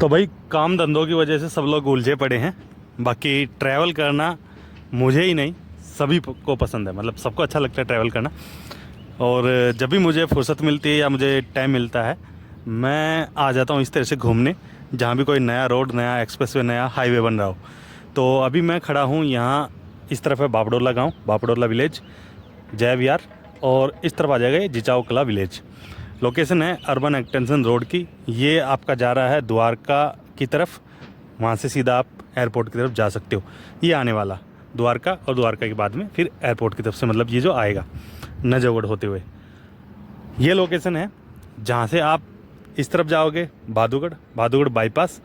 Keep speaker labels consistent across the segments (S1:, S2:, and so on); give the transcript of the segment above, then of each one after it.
S1: तो भाई काम धंधों की वजह से सब लोग उलझे पड़े हैं। बाकी ट्रैवल करना मुझे ही नहीं, सभी को पसंद है। मतलब सबको अच्छा लगता है ट्रैवल करना। और जब भी मुझे फुर्सत मिलती है या मुझे टाइम मिलता है, मैं आ जाता हूँ इस तरह से घूमने, जहाँ भी कोई नया रोड, नया एक्सप्रेसवे, नया हाईवे बन रहा हो। तो अभी मैं खड़ा हूँ यहाँ, इस तरफ है बापडोला गांव, बापडोला विलेज, जय विहार। और इस तरफ आ जाएगा ये जिचाऊ कला विलेज। लोकेशन है अर्बन एक्सटेंशन रोड की। ये आपका जा रहा है द्वारका की तरफ। वहाँ से सीधा आप एयरपोर्ट की तरफ जा सकते हो। ये आने वाला द्वारका, और द्वारका के बाद में फिर एयरपोर्ट की तरफ से, मतलब ये जो आएगा नजफगढ़ होते हुए, ये लोकेशन है। जहाँ से आप इस तरफ जाओगे भादुगढ़, भादुगढ़ बाईपास,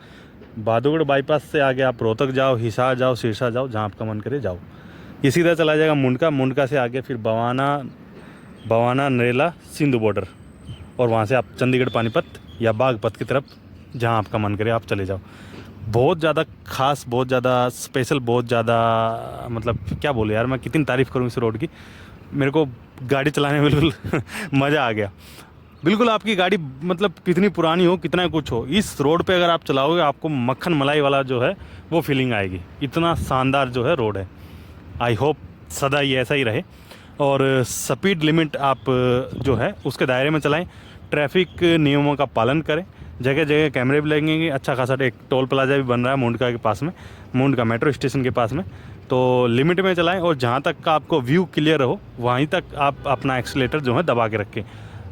S1: भादुगढ़ बाईपास से आगे आप रोहतक जाओ, हिसार जाओ, सिरसा जाओ, जहाँ आपका मन करे जाओ। ये सीधा चला जाएगा मुंडका, मुंडका से आगे फिर बवाना, बवाना नरेला सिंधु बॉर्डर, और वहाँ से आप चंडीगढ़ पानीपत या बागपत की तरफ, जहाँ आपका मन करे आप चले जाओ। बहुत ज़्यादा खास, बहुत ज़्यादा स्पेशल, बहुत ज़्यादा, मतलब क्या बोले यार, मैं कितनी तारीफ़ करूँ इस रोड की। मेरे को गाड़ी चलाने में बिल्कुल मज़ा आ गया। बिल्कुल आपकी गाड़ी मतलब कितनी पुरानी हो, कितना कुछ हो, इस रोड पे अगर आप चलाओगे आपको मक्खन मलाई वाला जो है वो फीलिंग आएगी। इतना शानदार जो है रोड है। आई होप सदा ये ऐसा ही रहे। और स्पीड लिमिट आप जो है उसके दायरे में चलाएं। ट्रैफिक नियमों का पालन करें। जगह जगह कैमरे भी लगेंगे। अच्छा खासा एक टोल प्लाजा भी बन रहा है मुंडका के पास में, मुंडका मेट्रो स्टेशन के पास में। तो लिमिट में चलाएं, और जहाँ तक का आपको व्यू क्लियर हो वहीं तक आप अपना एक्सीलेटर जो है दबा के रखें।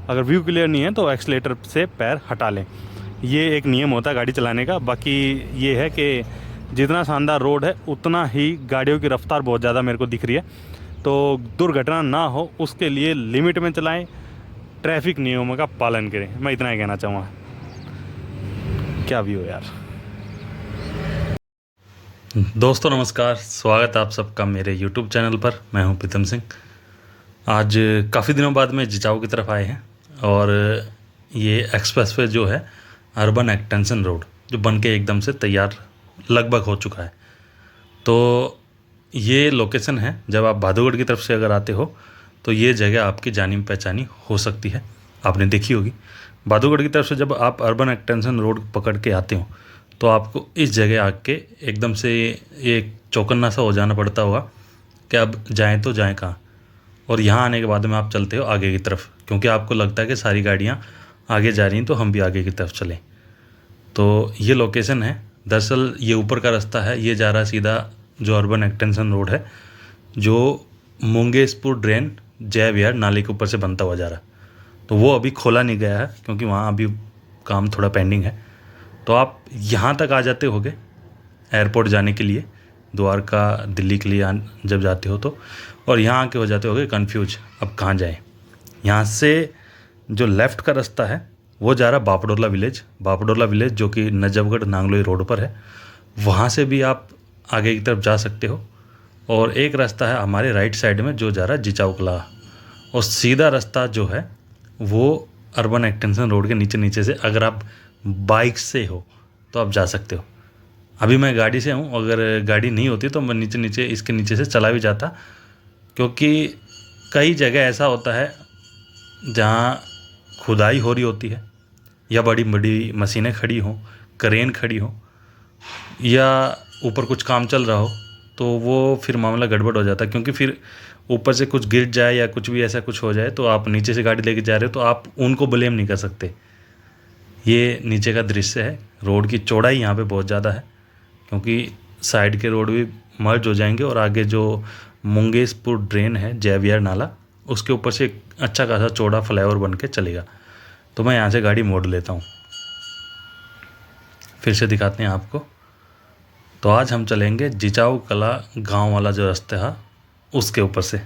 S1: अगर व्यू क्लियर नहीं है तो एक्सीलेटर से पैर हटा लें। ये एक नियम होता है गाड़ी चलाने का। बाकी ये है कि जितना शानदार रोड है उतना ही गाड़ियों की रफ्तार बहुत ज़्यादा मेरे को दिख रही है। तो दुर्घटना ना हो उसके लिए लिमिट में चलाएं, ट्रैफिक नियमों का पालन करें। मैं इतना ही कहना चाहूँगा। क्या व्यू है यार। दोस्तों नमस्कार, स्वागत है आप सबका मेरे YouTube चैनल पर। मैं हूं प्रीतम सिंह। आज काफ़ी दिनों बाद में जिचाऊ की तरफ आए हैं, और ये एक्सप्रेसवे जो है अर्बन एक्सटेंशन रोड, जो बन के एकदम से तैयार लगभग हो चुका है। तो ये लोकेशन है, जब आप भादुगढ़ की तरफ से अगर आते हो तो ये जगह आपकी जानी पहचानी हो सकती है, आपने देखी होगी। भादुगढ़ की तरफ से जब आप अर्बन एक्सटेंशन रोड पकड़ के आते हो तो आपको इस जगह आके एकदम से एक चौकन्ना सा हो जाना पड़ता होगा कि अब जाएं तो जाएं कहाँ। और यहाँ आने के बाद में आप चलते हो आगे की तरफ, क्योंकि आपको लगता है कि सारी गाड़ियाँ आगे जा रही हैं तो हम भी आगे की तरफ चलें। तो ये लोकेशन है। दरअसल ये ऊपर का रास्ता है, ये जा रहा है सीधा जो अर्बन एक्सटेंशन रोड है, जो मुंगेशपुर ड्रेन जय विहार नाले के ऊपर से बनता हुआ जा रहा है। तो वो अभी खोला नहीं गया है क्योंकि वहाँ अभी काम थोड़ा पेंडिंग है। तो आप यहाँ तक आ जाते होगे एयरपोर्ट जाने के लिए, द्वारका दिल्ली के लिए जब जाते हो तो। और यहाँ आके हो जाते होगे कन्फ्यूज, अब कहाँ जाएं। यहाँ से जो लेफ़्ट का रास्ता है वो जा रहा है बापडोला विलेज, बापडोला विलेज जो कि नजफगढ़ नांगलोई रोड पर है। वहाँ से भी आप आगे की तरफ जा सकते हो। और एक रास्ता है हमारे राइट साइड में जो जा रहा है जिचाऊ कला, और सीधा रास्ता जो है वो अर्बन एक्सटेंशन रोड के नीचे नीचे से, अगर आप बाइक से हो तो आप जा सकते हो। अभी मैं गाड़ी से हूँ, अगर गाड़ी नहीं होती तो मैं नीचे नीचे इसके नीचे से चला भी जाता, क्योंकि कई जगह ऐसा होता है जहाँ खुदाई हो रही होती है, या बड़ी बड़ी मशीनें खड़ी हों, क्रेन खड़ी हो, या ऊपर कुछ काम चल रहा हो, तो वो फिर मामला गड़बड़ हो जाता है। क्योंकि फिर ऊपर से कुछ गिर जाए या कुछ भी ऐसा कुछ हो जाए तो आप नीचे से गाड़ी लेके जा रहे हो तो आप उनको ब्लेम नहीं कर सकते। ये नीचे का दृश्य है। रोड की चौड़ाई यहाँ पे बहुत ज़्यादा है, क्योंकि साइड के रोड भी मर्ज हो जाएंगे, और आगे जो मुंगेशपुर ड्रेन है जय विहार नाला, उसके ऊपर से एक अच्छा खासा चौड़ा फ्लाईओवर बन के चलेगा। तो मैं यहाँ से गाड़ी मोड़ लेता हूँ, फिर से दिखाते हैं आपको। तो आज हम चलेंगे जिचाऊ कला गांव वाला जो रास्ता है उसके ऊपर से।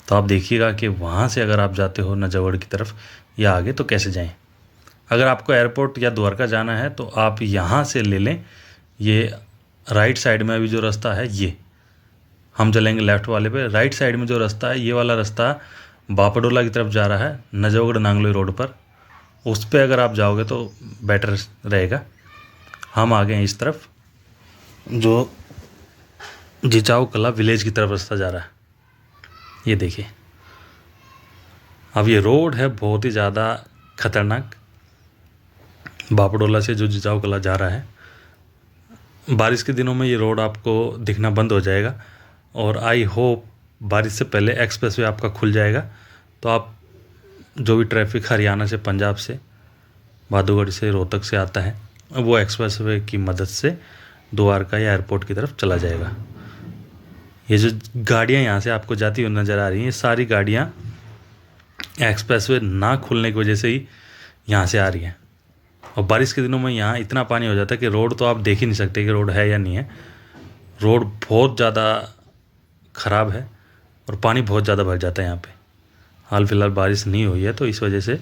S1: तो आप देखिएगा कि वहाँ से अगर आप जाते हो नजफगढ़ की तरफ या आगे तो कैसे जाएं। अगर आपको एयरपोर्ट या द्वारका जाना है तो आप यहाँ से ले लें। ये राइट साइड में अभी जो रास्ता है, ये हम चलेंगे लेफ़्ट वाले पे। राइट साइड में जो रास्ता है, ये वाला रास्ता बापडोला की तरफ जा रहा है नजफगढ़ नांगलोई रोड पर। उस पर अगर आप जाओगे तो बेटर रहेगा। हम आ गए हैं इस तरफ, जो जिचाऊ कला विलेज की तरफ रास्ता जा रहा है। ये देखिए, अब ये रोड है बहुत ही ज़्यादा खतरनाक। बापडोला से जो जिजाऊ कला जा रहा है, बारिश के दिनों में ये रोड आपको दिखना बंद हो जाएगा और आई होप बारिश से पहले एक्सप्रेसवे आपका खुल जाएगा। तो आप जो भी ट्रैफिक हरियाणा से, पंजाब से, भादुगढ़ से, रोहतक से आता है, वो एक्सप्रेसवे की मदद से द्वारका या एयरपोर्ट की तरफ चला जाएगा। ये जो गाड़ियाँ यहाँ से आपको जाती हुई नज़र आ रही हैं, ये सारी गाड़ियाँ एक्सप्रेसवे ना खुलने की वजह से ही यहाँ से आ रही हैं। और बारिश के दिनों में यहाँ इतना पानी हो जाता है कि रोड तो आप देख ही नहीं सकते कि रोड है या नहीं है। रोड बहुत ज़्यादा ख़राब है और पानी बहुत ज़्यादा भर जाता है यहाँ पे। हाल फिलहाल बारिश नहीं हुई है, तो इस वजह से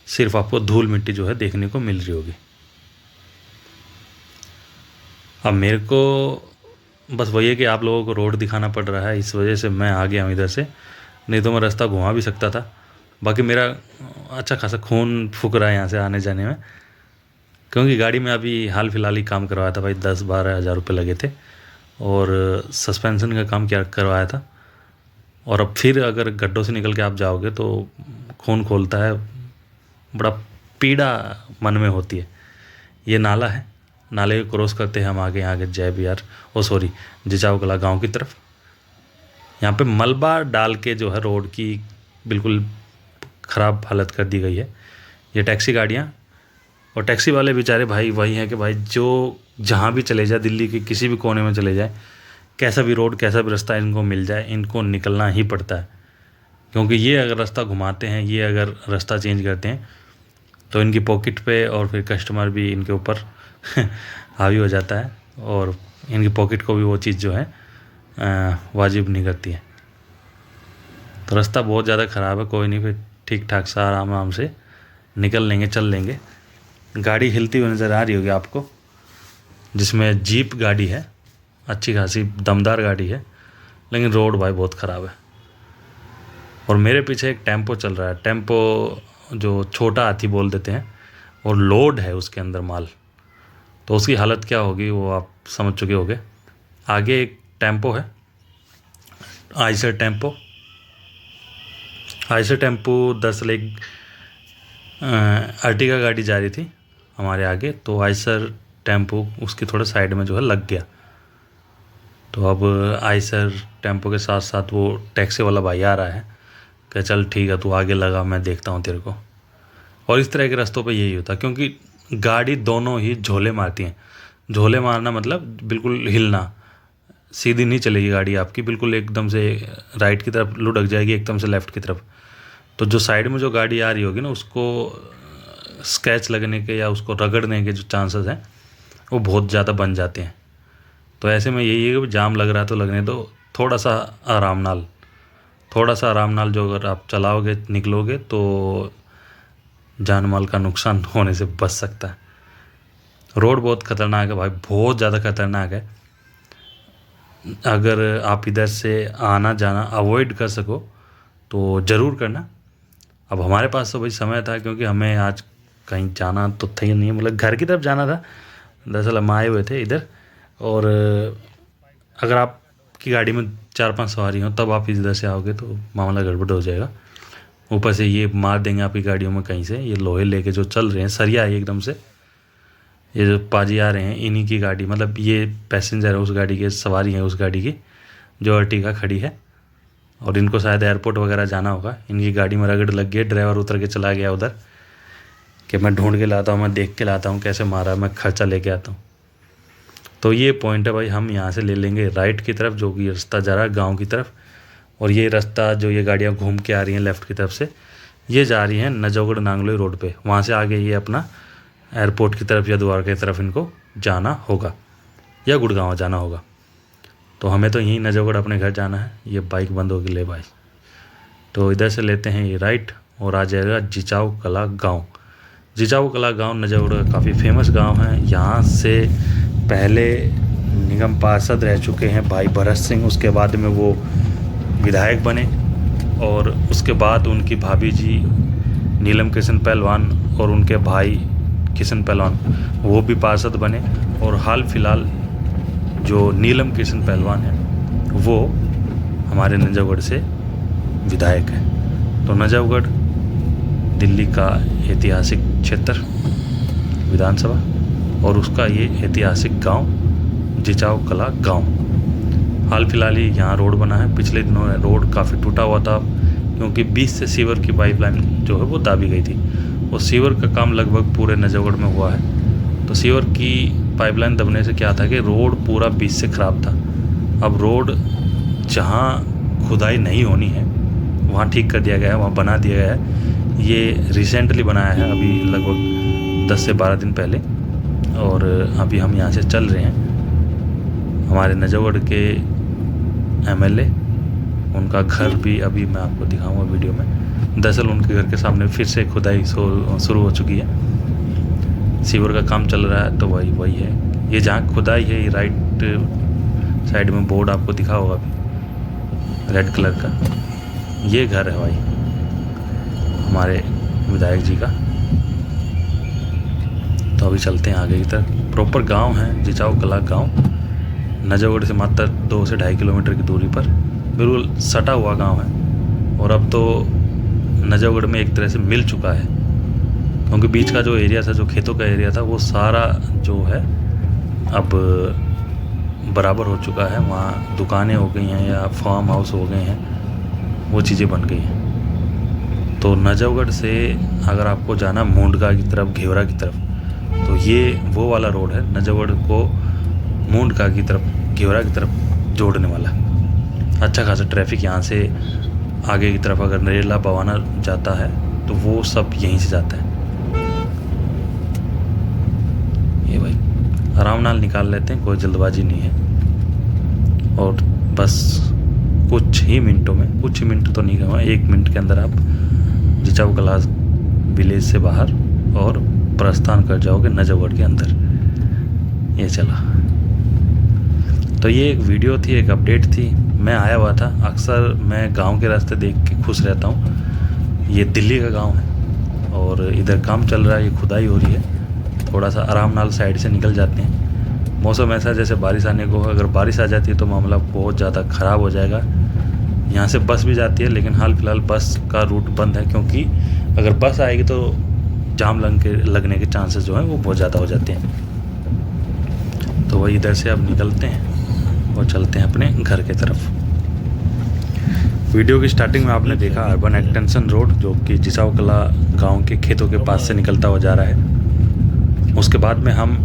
S1: सिर्फ आपको धूल मिट्टी जो है देखने को मिल रही होगी। अब मेरे को बस वही है कि आप लोगों को रोड दिखाना पड़ रहा है, इस वजह से मैं आ गया हूँ इधर से, नहीं तो मैं रास्ता घुमा भी सकता था। बाकी मेरा अच्छा खासा खून फूक रहा है यहाँ से आने जाने में, क्योंकि गाड़ी में अभी हाल फिलहाल ही काम करवाया था भाई, 10-12 हज़ार रुपये लगे थे और सस्पेंशन का काम क्या करवाया था। और अब फिर अगर गड्ढों से निकल के आप जाओगे तो खून खोलता है, बड़ा पीड़ा मन में होती है। ये नाला है, नाले को क्रॉस करते हैं हम आगे जय बिहार जिजाऊ कला गाँव की तरफ। यहाँ पे मलबा डाल के जो है रोड की बिल्कुल ख़राब हालत कर दी गई है। ये टैक्सी गाड़ियाँ और टैक्सी वाले बेचारे भाई वही हैं कि भाई जो जहाँ भी चले जाए, दिल्ली के किसी भी कोने में चले जाए, कैसा भी रोड, कैसा भी रास्ता इनको मिल जाए, इनको निकलना ही पड़ता है। क्योंकि ये अगर रास्ता घुमाते हैं, ये अगर रास्ता चेंज करते हैं, तो इनकी पॉकेट पे और फिर कस्टमर भी इनके ऊपर हावी हो जाता है और इनकी पॉकेट को भी वो चीज़ जो है वाजिब नहीं करती है। तो रास्ता बहुत ज़्यादा ख़राब है, कोई नहीं, फिर ठीक ठाक सा आराम आराम से निकल लेंगे, चल लेंगे। गाड़ी हिलती हुई नज़र आ रही होगी आपको, जिसमें जीप गाड़ी है, अच्छी खासी दमदार गाड़ी है, लेकिन रोड भाई बहुत ख़राब है। और मेरे पीछे एक टेम्पो चल रहा है, टेम्पो जो छोटा हाथी बोल देते हैं, और लोड है उसके अंदर माल, तो उसकी हालत क्या होगी वो आप समझ चुके होंगे। आगे एक टेम्पो है, आइसर टेम्पो 10 एक अर्टिगा गाड़ी जा रही थी हमारे आगे, तो आइसर टेम्पो उसकी थोड़ा साइड में जो है लग गया। तो अब आइसर टेम्पो के साथ साथ वो टैक्सी वाला भाई आ रहा है कि चल ठीक है तू आगे लगा, मैं देखता हूँ तेरे को। और इस तरह के रास्तों पे यही होता है, क्योंकि गाड़ी दोनों ही झोले मारती हैं। झोले मारना मतलब बिल्कुल हिलना, सीधी नहीं चलेगी गाड़ी आपकी, बिल्कुल एकदम से राइट की तरफ लुढ़क जाएगी, एकदम से लेफ़्ट की तरफ। तो जो साइड में जो गाड़ी आ रही होगी ना, उसको स्क्रैच लगने के या उसको रगड़ने के जो चांसेस हैं वो बहुत ज़्यादा बन जाते हैं। तो ऐसे में यही है कि जाम लग रहा है तो लगने दो, थोड़ा सा आराम नाल जो अगर आप चलाओगे, निकलोगे, तो जान माल का नुकसान होने से बच सकता है। रोड बहुत ख़तरनाक है भाई, बहुत ज़्यादा ख़तरनाक है। अगर आप इधर से आना जाना अवॉइड कर सको तो ज़रूर करना। अब हमारे पास तो भाई समय था, क्योंकि हमें आज कहीं जाना तो था ही नहीं, मतलब घर की तरफ जाना था। दरअसल हम आए हुए थे इधर, और अगर आपकी गाड़ी में 4-5 सवारी हो तब आप इधर से आओगे तो मामला गड़बड़ हो जाएगा। ऊपर से ये मार देंगे आपकी गाड़ियों में कहीं से, ये लोहे लेके जो चल रहे हैं, सरिया है एकदम से। ये जो पाजी आ रहे हैं इन्हीं की गाड़ी, मतलब ये पैसेंजर है उस गाड़ी के, सवारी है उस गाड़ी की जो अर्टिगा खड़ी है, और इनको शायद एयरपोर्ट वगैरह जाना होगा। इनकी गाड़ी में रगड़ लग गई, ड्राइवर उतर के चला गया उधर कि मैं ढूंढ के लाता हूँ, मैं देख के लाता हूँ कैसे मारा, मैं खर्चा लेके आता हूँ। तो ये पॉइंट है भाई, हम यहाँ से ले लेंगे राइट की तरफ, जो कि रास्ता जा रहा है गाँव की तरफ, और ये रास्ता जो ये गाड़ियाँ घूम के आ रही हैं लेफ़्ट की तरफ से, ये जा रही हैं नजौगढ़ नांगलोई रोड पे। वहाँ से आगे ये अपना एयरपोर्ट की तरफ या द्वारका की तरफ इनको जाना होगा या गुड़गांव जाना होगा। तो हमें तो यहीं नजौगढ़ अपने घर जाना है। ये बाइक बंद होगी ले भाई, तो इधर से लेते हैं ये राइट और आ जाएगा जिजाऊ कला गाँव। जिजाऊ कला गाँव नजौगढ़ का काफ़ी फेमस गाँव है। यहाँ से पहले निगम पार्षद रह चुके हैं भाई भरत सिंह, उसके बाद में वो विधायक बने, और उसके बाद उनकी भाभी जी नीलम किशन पहलवान और उनके भाई किशन पहलवान वो भी पार्षद बने, और हाल फिलहाल जो नीलम किशन पहलवान हैं वो हमारे नजौगढ़ से विधायक हैं। तो नजौगढ़ दिल्ली का ऐतिहासिक क्षेत्र, विधानसभा और उसका ये ऐतिहासिक गांव जिचाऊ कला गांव। हाल फिलहाल ही यहाँ रोड बना है। पिछले दिनों रोड काफ़ी टूटा हुआ था क्योंकि 20 से सीवर की पाइपलाइन जो है वो दाबी गई थी। और सीवर का काम लगभग पूरे नजफगढ़ में हुआ है। तो सीवर की पाइपलाइन दबने से क्या था कि रोड पूरा 20 से ख़राब था। अब रोड जहाँ खुदाई नहीं होनी है वहाँ ठीक कर दिया गया है, वहाँ बना दिया गया है। ये रिसेंटली बनाया है, अभी लगभग 10 से 12 दिन पहले। और अभी हम यहाँ से चल रहे हैं। हमारे नजफगढ़ के एमएलए, उनका घर भी अभी मैं आपको दिखाऊंगा वीडियो में। दरअसल उनके घर के सामने फिर से खुदाई शुरू हो चुकी है। सीवर का काम चल रहा है। तो वही है, ये जहाँ खुदाई है, ये राइट साइड में बोर्ड आपको दिखा होगा अभी रेड कलर का, ये घर है भाई हमारे विधायक जी का। तो अभी चलते हैं आगे की तरफ। प्रॉपर गांव है जिचाऊ कला गांव, नजफगढ़ से मात्र 2 से 2.5 किलोमीटर की दूरी पर बिल्कुल सटा हुआ गांव है। और अब तो नजफगढ़ में एक तरह से मिल चुका है क्योंकि बीच का जो एरिया था, जो खेतों का एरिया था, वो सारा जो है अब बराबर हो चुका है। वहाँ दुकानें हो गई हैं या फार्म हाउस हो गए हैं, वो चीज़ें बन गई हैं। तो नजफगढ़ से अगर आपको जाना मुंडका की तरफ, घेवरा की तरफ, तो ये वो वाला रोड है नजफगढ़ को मुंडका की तरफ, घेवरा की तरफ जोड़ने वाला। अच्छा खासा ट्रैफिक यहाँ से आगे की तरफ अगर नरेला बवाना जाता है तो वो सब यहीं से जाता है। ये भाई आराम नाल निकाल लेते हैं, कोई जल्दबाजी नहीं है। और बस कुछ ही मिनटों में, कुछ ही मिनट तो नहीं कहूँगा, 1 मिनट के अंदर आप जिचाऊ कला विलेज से बाहर और प्रस्थान कर जाओगे नजफगढ़ के अंदर। ये चला। तो ये एक वीडियो थी, एक अपडेट थी। मैं आया हुआ था। अक्सर मैं गांव के रास्ते देख के खुश रहता हूँ। ये दिल्ली का गांव है और इधर काम चल रहा है, ये खुदाई हो रही है। थोड़ा सा आराम नाल साइड से निकल जाते हैं। मौसम ऐसा जैसे बारिश आने को, अगर बारिश आ जाती है तो मामला बहुत ज़्यादा ख़राब हो जाएगा। यहाँ से बस भी जाती है लेकिन हाल फिलहाल बस का रूट बंद है क्योंकि अगर बस आएगी तो जाम लगने के चांसेस जो हैं वो बहुत ज़्यादा हो जाते हैं। तो वही इधर से अब निकलते हैं और चलते हैं अपने घर के तरफ। वीडियो की स्टार्टिंग में आपने देखा अर्बन एक्सटेंशन रोड, जो कि जिचाऊ कला गांव के खेतों के पास से निकलता हुआ जा रहा है। उसके बाद में हम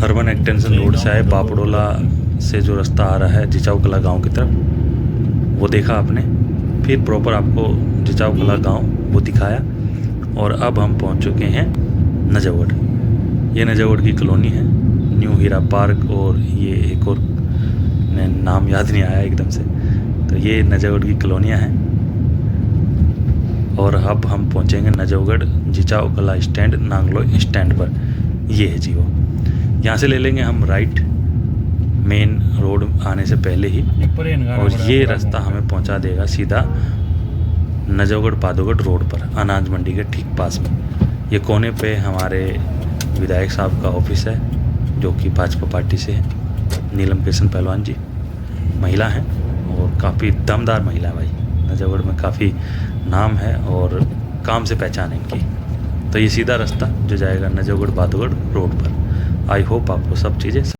S1: अर्बन एक्सटेंशन रोड से आए, बापड़ोला से जो रास्ता आ रहा है जिचाऊ कला गांव की तरफ, वो देखा आपने। फिर प्रॉपर आपको जिचाऊ कला गांव वो दिखाया और अब हम पहुंच चुके हैं नजफगढ़। ये नजफगढ़ की कॉलोनी है, न्यू हीरा पार्क, और ये एक और नाम याद नहीं आया एकदम से। तो ये नजफगढ़ की कॉलोनियाँ हैं और अब हम पहुंचेंगे नजफगढ़ जिचाऊ कला स्टैंड, नांगलो स्टैंड पर। ये है जी वो। यहाँ से ले लेंगे हम राइट, मेन रोड आने से पहले ही, और ये रास्ता हमें पहुंचा देगा सीधा नजफगढ़ पादोगढ़ रोड पर, अनाज मंडी के ठीक पास में। ये कोने पे हमारे विधायक साहब का ऑफिस है जो कि भाजपा पार्टी से है। नीलम किशन पहलवान जी महिला हैं और काफ़ी दमदार महिला भाई, नजफगढ़ में काफ़ी नाम है और काम से पहचान है इनकी। तो ये सीधा रास्ता जो जाएगा नजफगढ़ पादोगढ़ रोड पर। आई होप आपको सब चीज़ें